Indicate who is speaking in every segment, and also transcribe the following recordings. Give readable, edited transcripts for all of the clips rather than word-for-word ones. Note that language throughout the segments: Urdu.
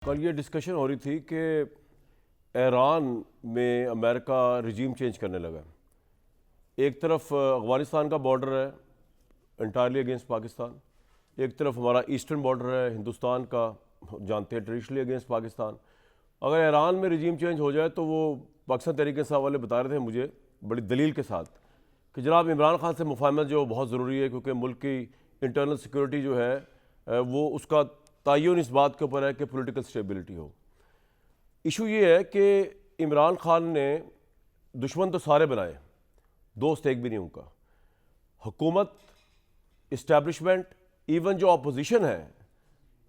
Speaker 1: کل یہ ڈسکشن ہو رہی تھی کہ ایران میں امریکہ رجیم چینج کرنے لگا. ایک طرف افغانستان کا بارڈر ہے انٹائرلی اگینسٹ پاکستان، ایک طرف ہمارا ایسٹرن بارڈر ہے ہندوستان کا، جانتے ہیں ٹریڈیشنلی اگینسٹ پاکستان. اگر ایران میں رجیم چینج ہو جائے تو وہ پاکستان تحریک انصاف والے بتا رہے تھے مجھے بڑی دلیل کے ساتھ کہ جناب عمران خان سے مفاہمت جو بہت ضروری ہے، کیونکہ ملک کی انٹرنل سیکورٹی جو ہے وہ اس کا تعین اس بات کے اوپر ہے کہ پولیٹیکل سٹیبلٹی ہو. ایشو یہ ہے کہ عمران خان نے دشمن تو سارے بنائے، دوست ایک بھی نہیں ان کا. حکومت، اسٹیبلشمنٹ، ایون جو اپوزیشن ہے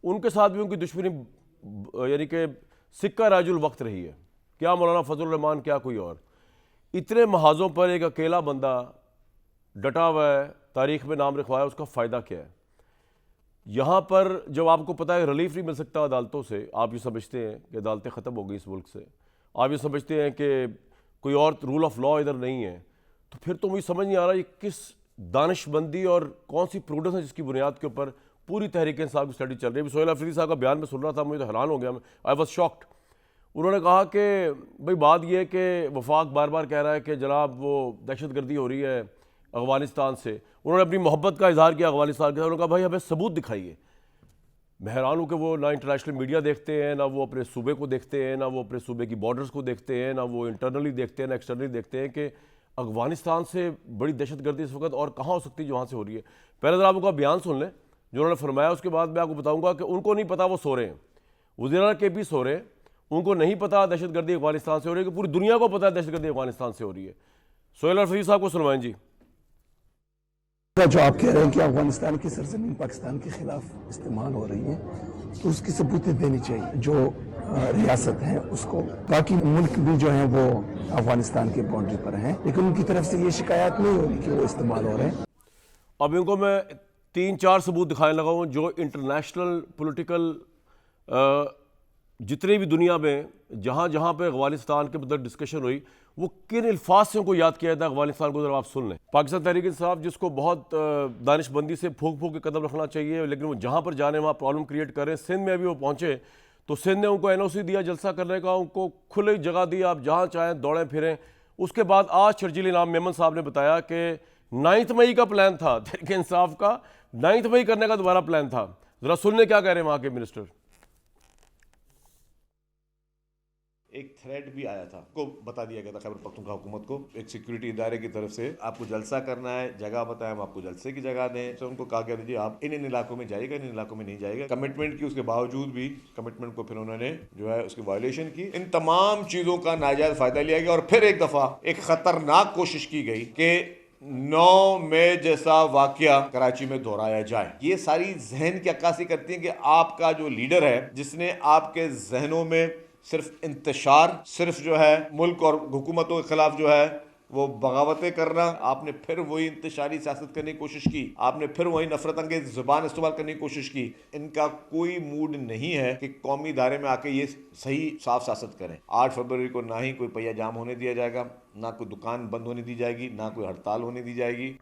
Speaker 1: ان کے ساتھ بھی ان کی دشمنی یعنی کہ سکہ راج الوقت رہی ہے. کیا مولانا فضل الرحمان، کیا کوئی اور. اتنے محاذوں پر ایک اکیلا بندہ ڈٹا ہوا ہے، تاریخ میں نام لکھوایا، اس کا فائدہ کیا ہے؟ یہاں پر جب آپ کو پتہ ہے ریلیف نہیں مل سکتا عدالتوں سے، آپ یہ سمجھتے ہیں کہ عدالتیں ختم ہو گئی اس ملک سے، آپ یہ سمجھتے ہیں کہ کوئی اور رول آف لا ادھر نہیں ہے، تو پھر تو مجھے سمجھ نہیں آ رہا یہ کس دانش مندی اور کون سی پروڈنس ہے جس کی بنیاد کے اوپر پوری تحریک انصاف کی اسٹڈی چل رہی ہے. سہیل افریدی صاحب کا بیان میں سن رہا تھا، مجھے تو حیران ہو گیا، آئی واز شاکڈ. انہوں نے کہا کہ بھئی بات یہ ہے کہ وفاق بار بار کہہ رہا ہے کہ جناب وہ دہشت گردی ہو رہی ہے افغانستان سے. انہوں نے اپنی محبت کا اظہار کیا افغانستان کے ساتھ. انہوں نے کہا بھائی ہمیں ثبوت دکھائیے. میں حیران ہوں کہ وہ نہ انٹرنیشنل میڈیا دیکھتے ہیں، نہ وہ اپنے صوبے کو دیکھتے ہیں، نہ وہ اپنے صوبے کی بارڈرز کو دیکھتے ہیں، نہ وہ انٹرنلی دیکھتے ہیں، نہ ایکسٹرنلی دیکھتے ہیں کہ افغانستان سے بڑی دہشت گردی اس وقت اور کہاں ہو سکتی ہے جو وہاں سے ہو رہی ہے. پہلے ذرا آپ ان کا بیان سن لیں جو انہوں نے فرمایا، اس کے بعد میں آپ کو بتاؤں گا کہ ان کو نہیں پتا وہ سو رہے ہیں، وزراء کے بھی سو رہے ہیں، ان کو نہیں پتا دہشت گردی افغانستان سے ہو رہی ہے کہ پوری دنیا کو پتا ہے دہشت گردی افغانستان سے ہو رہی ہے. سہیل افریدی صاحب کو سنوائیں جی.
Speaker 2: جو آپ کہہ رہے ہیں کہ افغانستان کی سرزمین پاکستان کے خلاف استعمال ہو رہی ہے تو اس کی ثبوتیں دینی چاہیے جو ریاست ہے اس کو. باقی ملک بھی جو ہیں وہ افغانستان کے باؤنڈری پر ہیں، لیکن ان کی طرف سے یہ شکایات نہیں ہو رہی کہ وہ استعمال ہو رہے ہیں.
Speaker 1: اب ان کو میں 3-4 ثبوت دکھانے لگا ہوں جو انٹرنیشنل پولیٹیکل جتنے بھی دنیا میں جہاں جہاں پہ افغانستان کے مطلب ڈسکشن ہوئی وہ کن الفاظ سے ان کو یاد کیا جاتا ہے افغانستان کو. ذرا آپ سن لیں. پاکستان تحریک انصاف جس کو بہت دانش بندی سے پھونک پھونک کے قدم رکھنا چاہیے، لیکن وہ جہاں پر جانے وہاں پرابلم کریٹ کر رہے ہیں. سندھ میں ابھی وہ پہنچے تو سندھ نے ان کو این او سی دیا جلسہ کرنے کا، ان کو کھلی جگہ دی، آپ جہاں چاہیں دوڑیں پھریں. اس کے بعد آج شرجیل انعام میمن صاحب نے بتایا کہ 9 مئی کا پلان تھا تحریک انصاف کا، 9 مئی کرنے کا دوبارہ پلان تھا. ذرا سننے کیا کہہ رہے ہیں وہاں کے منسٹر.
Speaker 3: ایک تھریڈ بھی آیا تھا کو بتا دیا گیا تھا خیبر پختونخوا حکومت کو، ایک سیکورٹی ادارے کی طرف سے آپ کو جلسہ کرنا ہے، جگہ بتائیں، ہم آپ کو جلسے کی جگہ دیں. تو ان کو کہا گیا جی آپ ان علاقوں میں جائے گا، ان علاقوں میں نہیں جائے گا. کمٹمنٹ کی، اس کے باوجود بھی کمٹمنٹ کو پھر انہوں نے جو ہے اس کی وائلیشن کی. ان تمام چیزوں کا ناجائز فائدہ لیا گیا اور پھر ایک دفعہ ایک خطرناک کوشش کی گئی کہ 9 مئی جیسا واقعہ کراچی میں دہرایا جائے. یہ ساری ذہن کی عکاسی کرتی ہیں کہ آپ کا جو لیڈر ہے جس نے آپ کے ذہنوں میں صرف انتشار، صرف جو ہے ملک اور حکومتوں کے خلاف جو ہے وہ بغاوتیں کرنا، آپ نے پھر وہی انتشاری سیاست کرنے کی کوشش کی، آپ نے پھر وہی نفرت انگیز زبان استعمال کرنے کی کوشش کی. ان کا کوئی موڈ نہیں ہے کہ قومی ادارے میں آ کے یہ صحیح صاف سیاست کریں. 8 فروری کو نہ ہی کوئی پہیہ جام ہونے دیا جائے گا، نہ کوئی دکان بند ہونے دی جائے گی، نہ کوئی ہڑتال ہونے دی جائے گی.